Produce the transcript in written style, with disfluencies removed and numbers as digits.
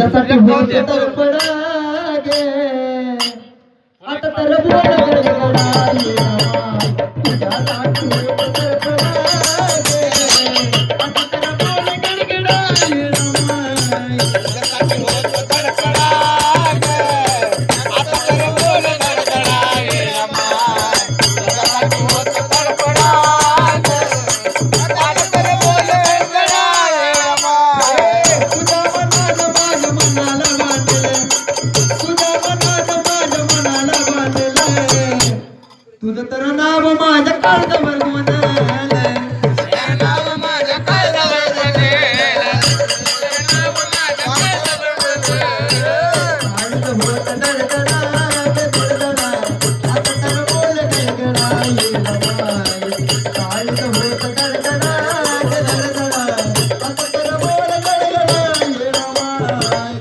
त्यासाठी होत तडफडा गे आता तर बोल गडगडाई तुझ्यासाठी होत तडफडा गे आता तर बोल गडगडाई त्यासाठी होत तडफडा गे आता तर बोल गडगडाई रमाय त्यासाठी होत तडफडा गे आता तर बोल गडगडाई रमाय तुझ्या मनानं माझ्या मनाला बांधले तुझ्या मनानं माझ्या मनाला बांधले तुझं तर नाव माझ्या काळजावर गोंधळलंय नाव माझ्या काळजावर गोंधळलंय नाव माझ्या काळजावर गोंधळलंय काळज होत दडदडा दडदडा आता तर बोल गडगडाई रमाई काळज होत दडदडा दडदडा आता तर बोल गडगडाई रमाई